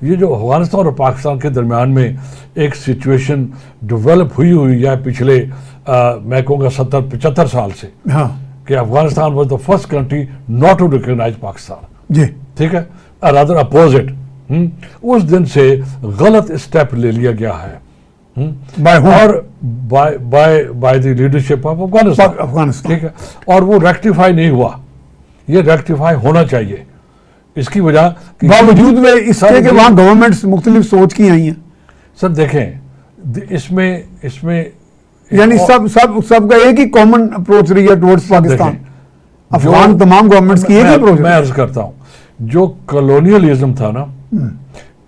یہ جو افغانستان اور پاکستان کے درمیان میں ایک سچویشن ڈیولپ ہوئی ہے پچھلے میں کہوں گا 70-75 سال سے کہ Afghanistan was the first country not to recognise Pakistan. جی ٹھیک ہے, رادر اپوزٹ. اس دن سے غلط اسٹیپ لے لیا گیا ہے اور by the leadership of Afghanistan. ٹھیک ہے, اور وہ ریکٹیفائی نہیں ہوا. یہ ریکٹیفائی ہونا چاہیے. اس کی وجہ باوجود میں اس کے کہ وہاں گورنمنٹس مختلف سوچ کی آئی ہیں. سر دیکھیں اس میں یعنی سب کا ایک ہی کامن اپروچ رہی ہے ٹورڈز پاکستان. افغان تمام گورنمنٹس کی ایک ہی اپروچ. میں عرض کرتا ہوں جو کلونیلزم تھا نا,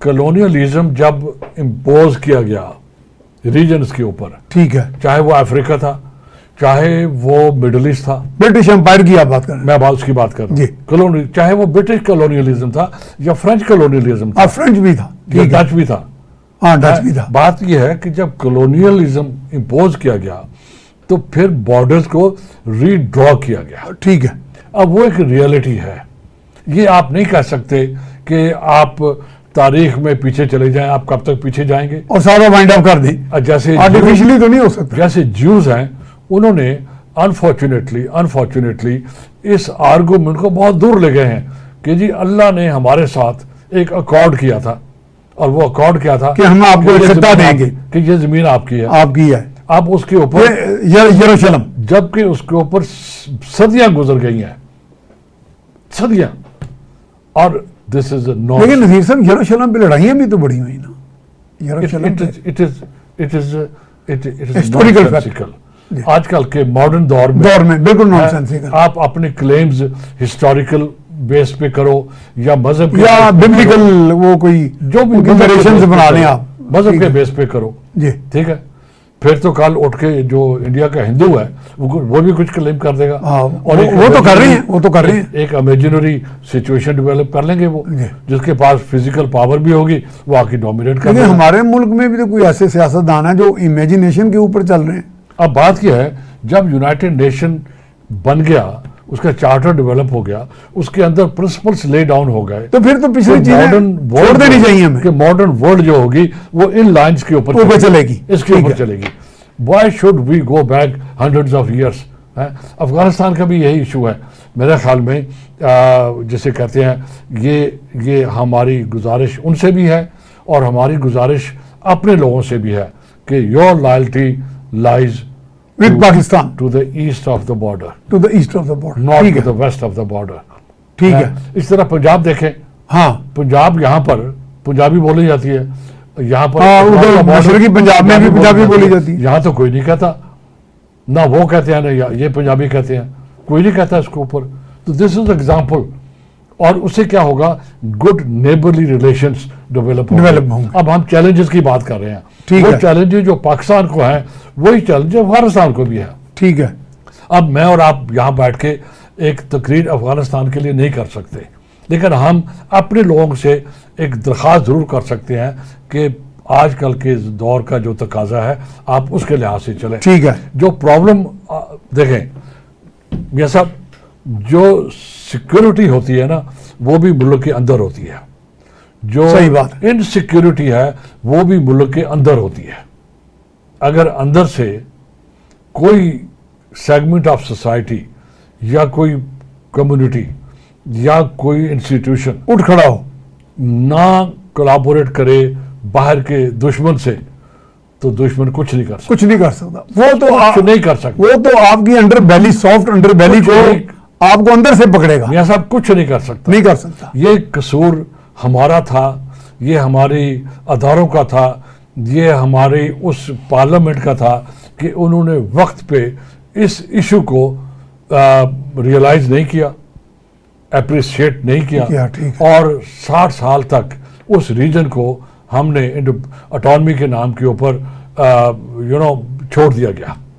کلونیلزم جب امپوز کیا گیا ریجنز کے اوپر, ٹھیک ہے, چاہے وہ افریقہ تھا چاہے وہ مڈل ایسٹ تھا, برٹش امپائر کی آپ بات کر رہے ہیں, میں اس کی بات کر رہا ہوں, چاہے وہ برٹش کلونیلزم تھا یا فرینچ کلونیلزم تھا, فرینچ بھی تھا, ڈچ بھی تھا. ہاں ڈچ بھی تھا. بات یہ ہے کہ جب کلونیلزم امپوز کیا گیا تو پھر بارڈرز کو ری ڈرا کیا گیا. ٹھیک ہے, اب وہ ایک ریئلٹی ہے. یہ آپ نہیں کہہ سکتے کہ آپ تاریخ میں پیچھے چلے جائیں. آپ کب تک پیچھے جائیں گے اور سارا وائنڈ اپ کر دیں. جیسے آرٹیفیشلی تو نہیں ہو سکتا. جیسے جیوز ہیں, انہوں نے انفارچونیٹلی اس آرگومنٹ کو بہت دور لے گئے ہیں کہ جی اللہ نے ہمارے ساتھ ایک اکارڈ کیا تھا, اور وہ اکارڈ کیا تھا کہ ہم آپ کو ایک خطہ دیں گے کہ یہ زمین آپ کی ہے, آپ کی ہے, آپ اس کے اوپر یروشلم, جبکہ اس کے اوپر صدیاں گزر گئی ہیں, صدیاں. اور دس از ناٹ. لیکن نذیر صاحب یروشلم پہ لڑائیاں بھی تو بڑی ہوئی نا. یروشلم ہسٹوریکل فیکٹ. آج کل کے ماڈرن دور میں بالکل نان سینسیکل. آپ اپنے کلیمز ہسٹوریکل بیس پہ کرو یا مذہب یا ببلیکل وہ کوئی جو بھی کنپیریشنز بنا لیں آپ مذہب کے بیس پہ کرو. جی ٹھیک ہے, پھر تو کل اٹھ کے جو انڈیا کا ہندو ہے وہ بھی کچھ کلیم کر دے گا, اور وہ تو کر رہے ہیں, ایک امیجنری سچویشن ڈیولپ کر لیں گے وہ, جس کے پاس فزیکل پاور بھی ہوگی وہ آ کے ڈومینیٹ کر دے گا. ہمارے ملک میں بھی تو کوئی ایسے سیاستدان ہیں جو امیجنیشن کے اوپر چل رہے ہیں. اب بات کیا ہے, جب یونائٹڈ نیشن بن گیا, اس کا چارٹر ڈیولپ ہو گیا, اس کے اندر پرنسپلز لے ڈاؤن ہو گئے, تو پھر تو پچھلی چیزیں چھوڑ دینی چاہیے ہمیں کہ ماڈرن ورلڈ جو ہوگی وہ ان لائنز کے اوپر چلے گی, اس کے اوپر چلے گی. Why should we go back hundreds of years? Afghanistan کا بھی یہی ایشو ہے میرے خیال میں. جسے کہتے ہیں یہ ہماری گزارش ان سے بھی ہے اور ہماری گزارش اپنے لوگوں سے بھی ہے کہ your loyalty lies with Pakistan to the east of the border, not to the west of the border. ٹھیک ہے. اس طرح پنجاب دیکھیں, ہاں پنجاب یہاں پر پنجابی بولی جاتی ہے, یہاں پر مشرقی پنجاب میں بھی پنجابی بولی جاتی ہے. یہاں تو کوئی نہیں کہتا, نہ وہ کہتے ہیں نہ یہ پنجابی کہتے ہیں, کوئی نہیں کہتا اس کے اوپر. تو دس از ایگزامپل. اور اس سے کیا ہوگا, گڈ نیبرلی ریلیشنز ڈیولپ ہوں. اب ہم چیلنجز کی بات کر رہے ہیں, وہ چیلنجز جو پاکستان کو ہیں وہی چیلنج افغانستان کو بھی ہے. ٹھیک ہے. اب میں اور آپ یہاں بیٹھ کے ایک تقریر افغانستان کے لیے نہیں کر سکتے, لیکن ہم اپنے لوگوں سے ایک درخواست ضرور کر سکتے ہیں کہ آج کل کے دور کا جو تقاضا ہے آپ اس کے لحاظ سے چلیں. ٹھیک ہے. جو پرابلم دیکھیں یہ سب جو سیکورٹی ہوتی ہے نا وہ بھی ملک کے اندر ہوتی ہے, جو انسیکیورٹی ہے وہ بھی ملک کے اندر ہوتی ہے. اگر اندر سے کوئی سیگمنٹ آف سوسائٹی یا کوئی کمیونٹی یا کوئی انسٹیٹیوشن اٹھ کھڑا ہو, نہ کولابوریٹ کرے باہر کے دشمن سے, تو دشمن کچھ نہیں کر سکتا. وہ تو نہیں کر سکتا. وہ تو آپ کی انڈر بیلی, سافٹ انڈر بیلی کو آپ کو اندر سے پکڑے گا. یہ سب کچھ نہیں کر سکتا. یہ قصور ہمارا تھا, یہ ہماری اداروں کا تھا, یہ ہماری اس پارلیمنٹ کا تھا کہ انہوں نے وقت پہ اس ایشو کو ریئلائز نہیں کیا, اپریشیٹ نہیں کیا, اور 60 سال تک اس ریجن کو ہم نے اٹانومی کے نام کے اوپر چھوڑ دیا گیا.